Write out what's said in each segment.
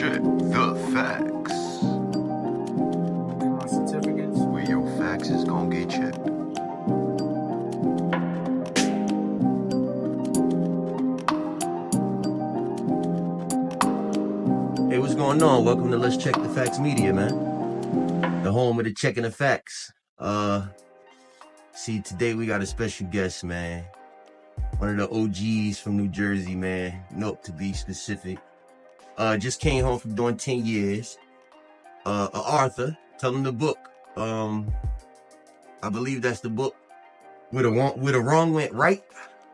Check the facts. My certificates. Where your facts is gonna get checked. Hey, what's going on? Welcome to Let's Check the Facts Media, man. The home of the checking the facts. See, today we got a special guest, man. One of the OGs from New Jersey, man. Nope, to be specific. Just came home from doing 10 years. Aurther, tell him the book. I believe that's the book where the wrong went right.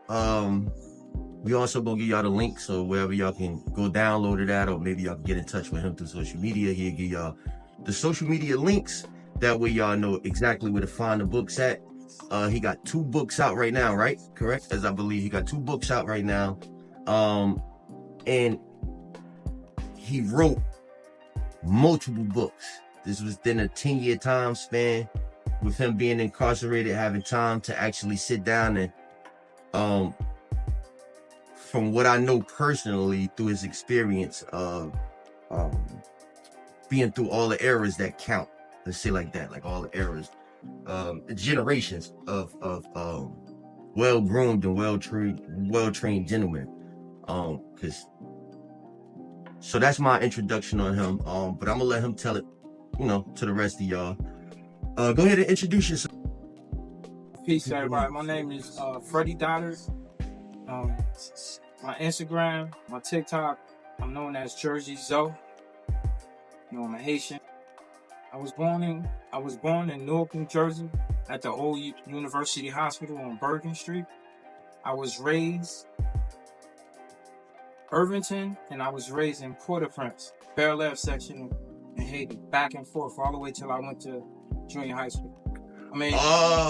We also gonna give y'all the link, so wherever y'all can go download it at, or maybe y'all can get in touch with him through social media. He'll give y'all the social media links. That way y'all know exactly where to find the books at. He got 2 books out right now, right? Correct? As I believe he got 2 books out right now. And he wrote multiple books. This was within a 10-year time span, with him being incarcerated, having time to actually sit down and from what I know personally through his experience of being through all the eras that count, let's say like that, like all the eras, generations of well-groomed and well-trained gentlemen. So that's my introduction on him. But I'm gonna let him tell it, to the rest of y'all. Go ahead and introduce yourself. Peace, everybody. My name is Freddie Doddard. My Instagram, my TikTok, I'm known as Jersey Zoe. I'm a Haitian. I was born in Newark, New Jersey, at the old University Hospital on Bergen Street. I was raised Irvington, and I was raised in Porterprince, Bel Air section in Haiti, back and forth all the way till I went to junior high school.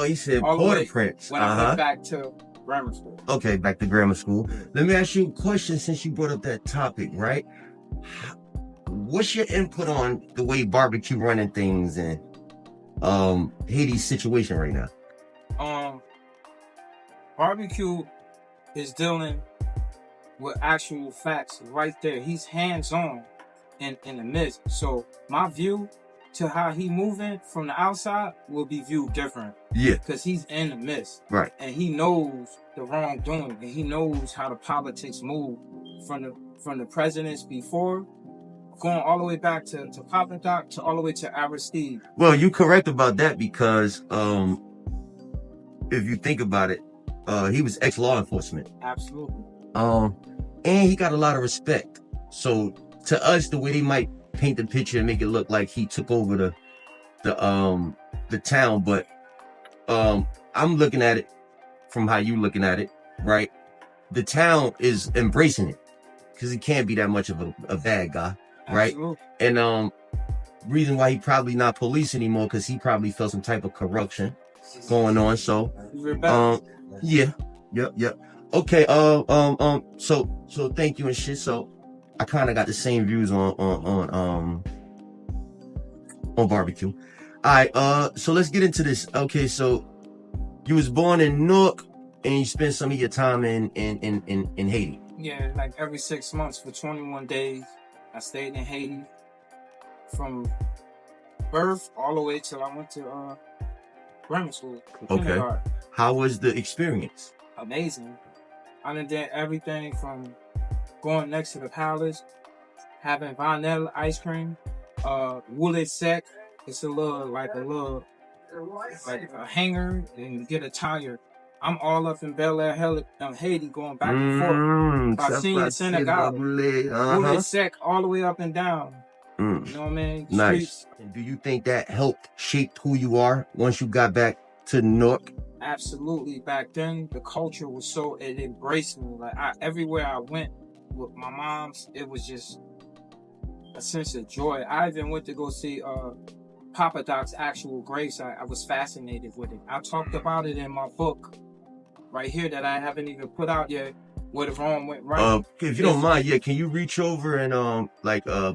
He said Porterprince. When I went back to grammar school. Okay, back to grammar school. Let me ask you a question since you brought up that topic, right? What's your input on the way Barbercue running things and Haiti's situation right now? Barbercue is dealing with actual facts right there. He's hands-on in the midst. So my view to how he moving from the outside will be viewed different. Yeah. Because he's in the midst. Right. And he knows the wrongdoing, and he knows how the politics move from the presidents before, going all the way back to Papa Doc, to all the way to Aristide. Well, you're correct about that, because if you think about it, he was ex-law enforcement. Absolutely. And he got a lot of respect. So to us, the way they might paint the picture and make it look like he took over the town, but I'm looking at it from how you looking at it, right? The town is embracing it because he can't be that much of a bad guy, right? Absolutely. And reason why he probably not police anymore, because he probably felt some type of corruption going on. So yeah, yep. Okay, so thank you and shit. So I kind of got the same views on Barbercue. All right, so let's get into this. Okay, so you was born in Newark and you spent some of your time in Haiti. Yeah, like every 6 months for 21 days, I stayed in Haiti from birth all the way till I went to grammar school. Okay. How was the experience? Amazing. I done did everything from going next to the palace, having vanilla ice cream, woolet sec. It's like a hanger, and you get a tire. I'm all up in Bel Air, Haiti, going back and forth. By seeing Senegal, woolet sec all the way up and down. You know what I mean? Nice. Streets. And do you think that helped shape who you are once you got back to Newark? Absolutely. Back then, the culture was it embraced me. Like everywhere I went with my mom's, it was just a sense of joy. I even went to go see Papa Doc's actual grave. I was fascinated with it. I talked about it in my book right here that I haven't even put out yet, where the wrong went right. If you don't mind, can you reach over and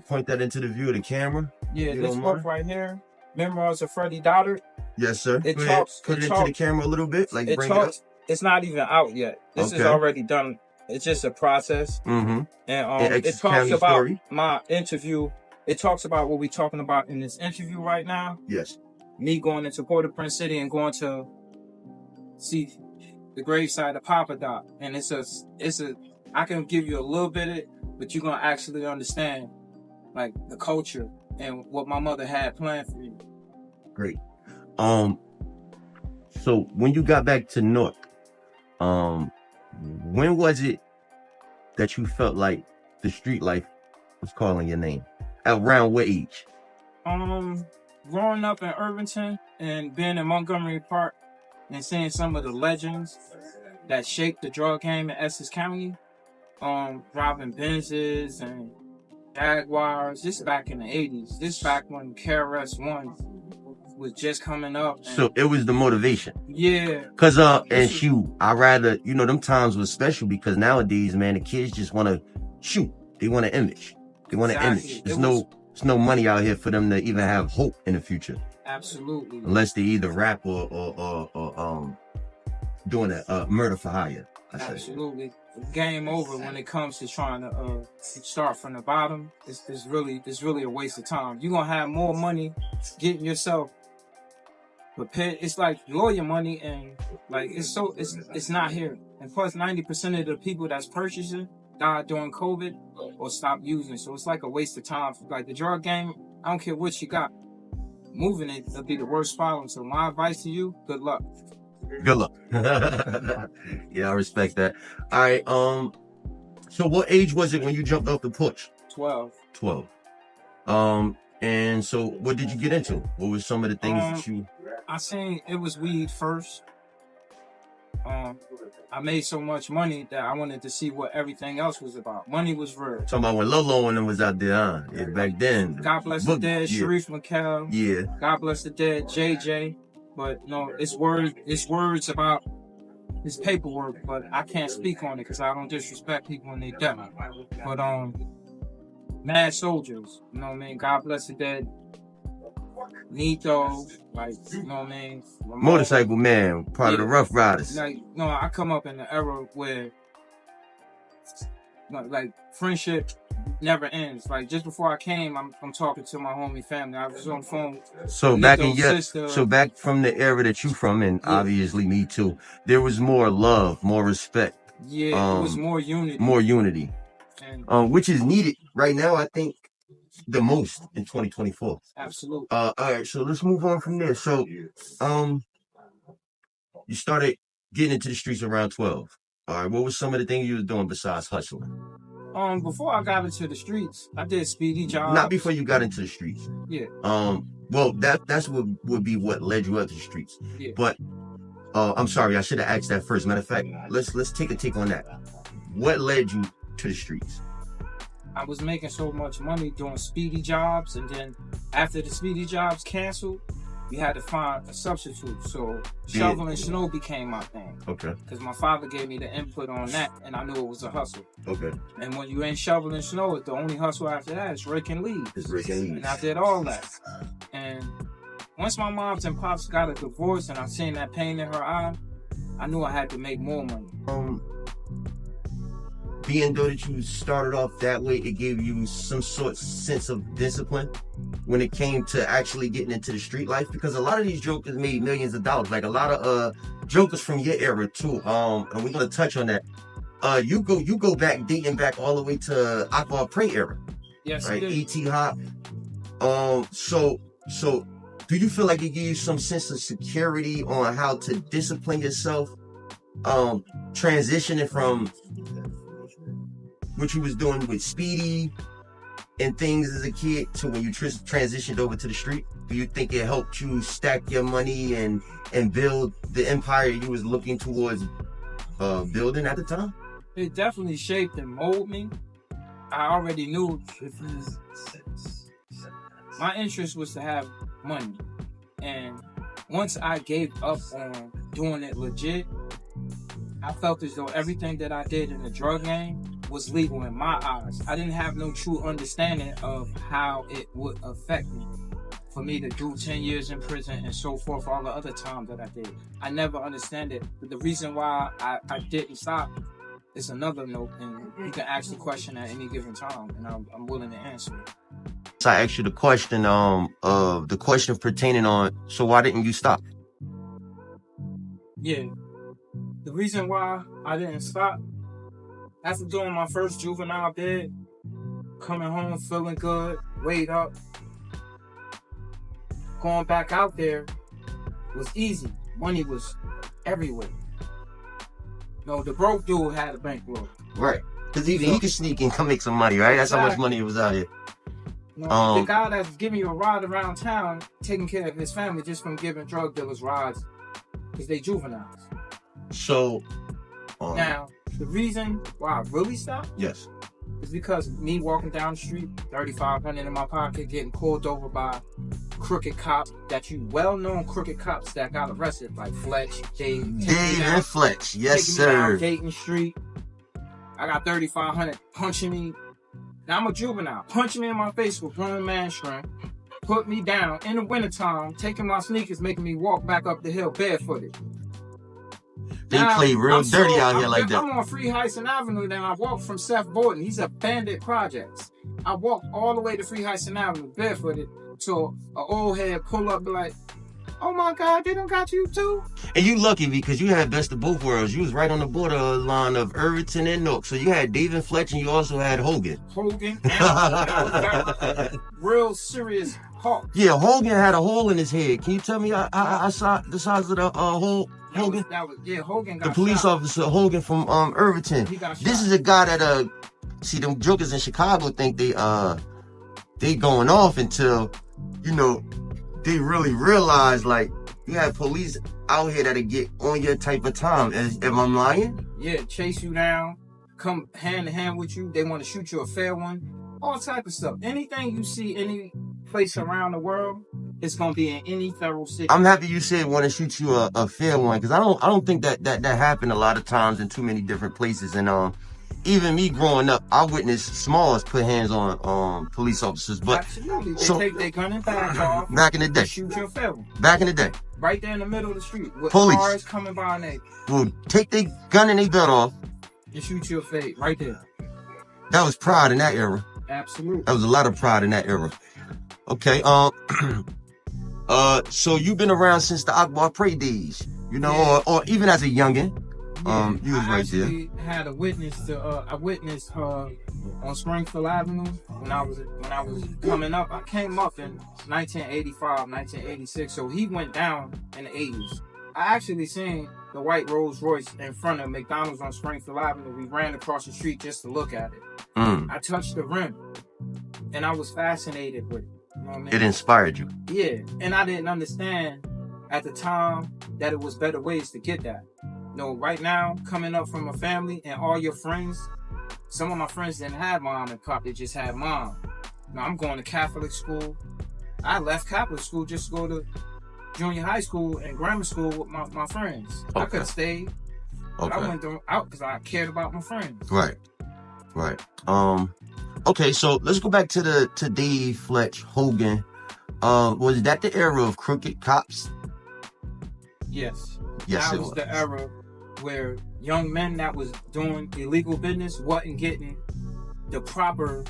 point that into the view of the camera? Yeah, this book right here, Memoirs of Freddie Doddard. Yes, sir. It Go talks. Put it into the camera a little bit. Like bring it up. It's not even out yet. This is already done. It's just a process. Mm-hmm. And it talks about my interview. It talks about what we're talking about in this interview right now. Yes. Me going into Porterprince City and going to see the graveside of Papa Doc. And it's a I can give you a little bit of it, but you're gonna actually understand like the culture and what my mother had planned for you. Great. So when you got back to Newark, when was it that you felt like the street life was calling your name? Around what age? Growing up in Irvington and being in Montgomery Park and seeing some of the legends that shaped the drug game in Essex County, driving Benzes and Jaguars, this back in the 80s, this back when KRS-One was just coming up. So it was the motivation. Yeah. Cause and shoot, I rather, them times was special because nowadays, man, the kids just want to shoot. They want an image. They want an image. There's no money out here for them to even have hope in the future. Absolutely. Unless they either rap or doing a murder for hire. Absolutely. Game over when it comes to trying to start from the bottom. It's really a waste of time. You're gonna have more money getting yourself prepared. It's like lawyer money, and like it's not here. And plus 90% of the people that's purchasing died during COVID or stopped using. So it's like a waste of time. Like the drug game, I don't care what you got. Moving it'll be the worst problem. So my advice to you, good luck. Good luck. Yeah, I respect that. All right. So what age was it when you jumped off the porch? 12. 12. And so what did you get into? What were some of the things that you... I seen it was weed first. I made so much money that I wanted to see what everything else was about. Money was real. Talking about when Lolo and them was out there, huh? Yeah, back then. God bless the dead, Sharif McCall. Yeah. God bless the dead, JJ. But no, it's words about this paperwork, but I can't speak on it because I don't disrespect people when they dead. But mad soldiers, you know what I mean? God bless the dead. Nito, like, you know what I mean? Motorcycle man, part of the Rough Riders. Like, no, I come up in the era where like friendship never ends. Like just before I came, I'm talking to my homie family. I was on the phone. So back back from the era that you from, and obviously me too, there was more love, more respect. Yeah, it was more unity. More unity. And, which is needed right now, I think, the most in 2024. Absolutely. All right, so let's move on from there. So, you started getting into the streets around 12. All right, what was some of the things you was doing besides hustling? Before I got into the streets, I did speedy jobs. Not before you got into the streets. Yeah. Well, that's what would be what led you up to the streets. Yeah. But, I'm sorry, I should have asked that first. Matter of fact, let's take a take on that. What led you to the streets? I was making so much money doing speedy jobs, and then after the speedy jobs canceled, we had to find a substitute. So shoveling snow became my thing. Okay. Because my father gave me the input on that, and I knew it was a hustle. Okay. And when you ain't shoveling snow, the only hustle after that is raking leaves. It's raking leaves. And I did all that. And once my moms and pops got a divorce, and I seen that pain in her eye, I knew I had to make more money. Being though that you started off that way, it gave you some sort of sense of discipline when it came to actually getting into the street life, because a lot of these jokers made millions of dollars. Like a lot of jokers from your era too. And we're gonna touch on that. You go back, dating back all the way to Akbar Prey era. Yes, right. E.T. Hop. So do you feel like it gave you some sense of security on how to discipline yourself, transitioning from what you was doing with Speedy and things as a kid to when you transitioned over to the street? Do you think it helped you stack your money and build the empire you was looking towards building at the time? It definitely shaped and molded me. I already knew my interest was to have money. And once I gave up on doing it legit, I felt as though everything that I did in the drug game was legal in my eyes. I didn't have no true understanding of how it would affect me. For me to do 10 years in prison and so forth, all the other time that I did. I never understand it. But the reason why I didn't stop it's another note, and you can ask the question at any given time, and I'm willing to answer it. So I asked you the question, the question pertaining on, so why didn't you stop? Yeah. The reason why I didn't stop, after doing my first juvenile bid, coming home feeling good, weighed up, going back out there was easy. Money was everywhere. No, the broke dude had a bankroll. Right. Because even he could sneak and come make some money, right? That's how much money was out here. No, the guy that's giving you a ride around town, taking care of his family just from giving drug dealers rides, because they juveniles. So, now, the reason why I really stopped, yes, is because me walking down the street, $3,500 in my pocket, getting pulled over by crooked cops, well-known crooked cops that got arrested, like Fletch, Dave and Fletch, yes sir. Dayton Street. I got $3,500 punching me. Now I'm a juvenile, punching me in my face with grown man strength, put me down in the wintertime, taking my sneakers, making me walk back up the hill barefooted. They play real dirty out here like that. I'm on Free Hyson Avenue, then I walked from Seth Borden. He's a bandit projects. I walked all the way to Free Hyson Avenue barefooted till an old head pull up like, oh my God, they done got you too? And you lucky because you had best of both worlds. You was right on the borderline of Irvington and Nook. So you had David Fletch and you also had Hogan. And real serious hawk. Yeah, Hogan had a hole in his head. Can you tell me I saw the size of the hole? Hogan? Hogan got the police shot. Officer Hogan from Irvington. This is a guy that see, them jokers in Chicago think they going off until, you know, they really realize, like, you have police out here that'll get on your type of time. Am I lying? Yeah, chase you down, come hand to hand with you. They want to shoot you a fair one. All type of stuff. Anything you see any place around the world, it's gonna be in any federal city. I'm happy you said want to shoot you a fair one, because I don't think that happened a lot of times in too many different places. And even me growing up, I witnessed Smalls put hands on police officers. But absolutely, they take their gun and badge off. Back in the day, shoot your fair one. Back in the day, right there in the middle of the street, with police cars coming by, and they will take their gun and their belt off and shoot your face right there. That was pride in that era. Absolutely. That was a lot of pride in that era. Okay, so you've been around since the Akbar Prey days, you know, yeah. or even as a youngin'. Yeah, you was right there. I had a witness to. I witnessed her on Springfield Avenue when I was coming up. I came up in 1985, 1986. So he went down in the 80s. I actually seen the white Rolls Royce in front of McDonald's on Springfield Avenue. We ran across the street just to look at it. I touched the rim, and I was fascinated with it. You know what I mean? It inspired you. Yeah, and I didn't understand at the time that it was better ways to get that. No, right now, coming up from a family and all your friends, some of my friends didn't have mom and pop, they just had mom. Now I'm going to Catholic school. I left Catholic school just to go to junior high school and grammar school with my friends. Okay. I could have stayed, but I went out because I cared about my friends. Right. Okay, so let's go back to Dave Fletch Hogan. Was that the era of crooked cops? Yes. Yes, that was the era where young men that was doing illegal business wasn't getting the proper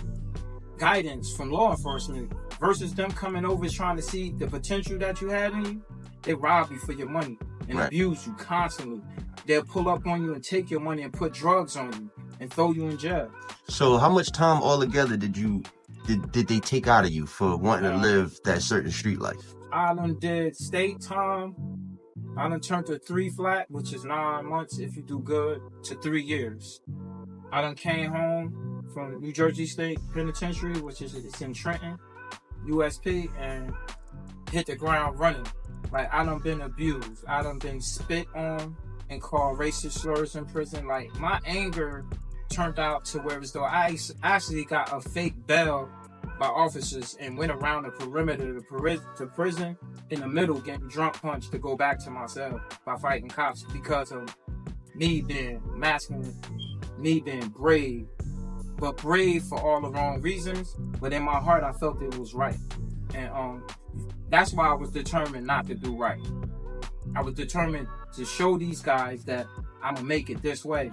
guidance from law enforcement versus them coming over trying to see the potential that you had in you. They rob you for your money and abuse you constantly. They'll pull up on you and take your money and put drugs on you and throw you in jail. So how much time altogether did they take out of you for wanting to live that certain street life? I done did state time. I done turned to 3 flat, which is 9 months if you do good, to 3 years. I done came home from New Jersey State Penitentiary, which is it's in Trenton, USP, and hit the ground running. Like, I done been abused. I done been spit on and called racist slurs in prison. Like, my anger turned out to where as though I actually got a fake bell by officers and went around the perimeter to prison in the middle, getting drunk punched to go back to my cell by fighting cops because of me being masculine, me being brave, but brave for all the wrong reasons. But in my heart, I felt it was right, and that's why I was determined not to do right. I was determined to show these guys that I'm gonna make it this way,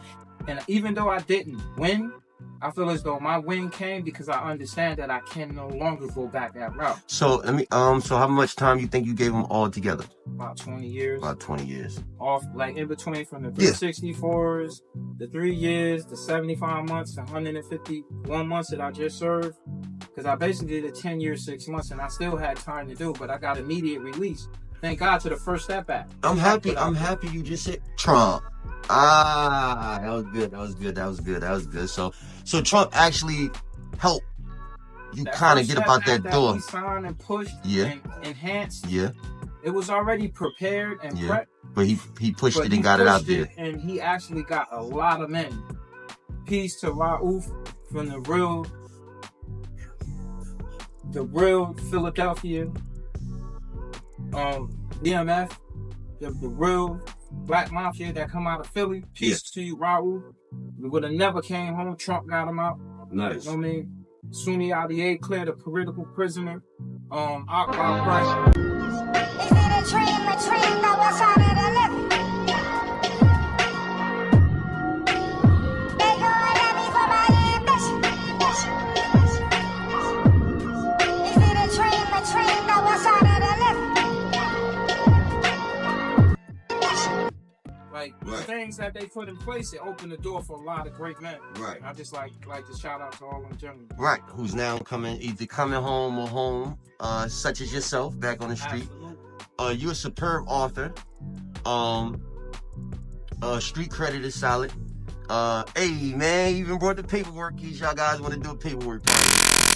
And even though I didn't win, I feel as though my win came because I understand that I can no longer go back that route. So let me so how much time you think you gave them all together? About 20 years. About 20 years. Off, like in between from the 364s, the 3 years, the 75 months, the 151 months that I just served. Because I basically did a 10 years, 6 months, and I still had time to do, but I got immediate release. Thank God to the first step back. I'm happy you just said Trump. That was good. So Trump actually helped you kind of get about that door. He signed and pushed and enhanced. Yeah. It was already prepared and prepped. But he pushed it and got it out there. And he actually got a lot of men. Peace to Raouf from the real Philadelphia. DMF, the real Black Mafia that come out of Philly. Peace to you, Raouf. We would have never came home. Trump got him out. Nice. You know what I mean? Sunni Ali cleared a political prisoner. Akbar. Is it a dream that was out of the living? They going at me for my ambition. Is it a dream that was out of the living? Like the things that they put in place, it opened the door for a lot of great men. Right. And I just like to shout out to all of them generally. Right. Who's now either coming home or home, such as yourself, back on the street. Absolutely. You're a superb author. Street credit is solid. Hey man, you even brought the paperwork. Y'all guys want to do a paperwork party.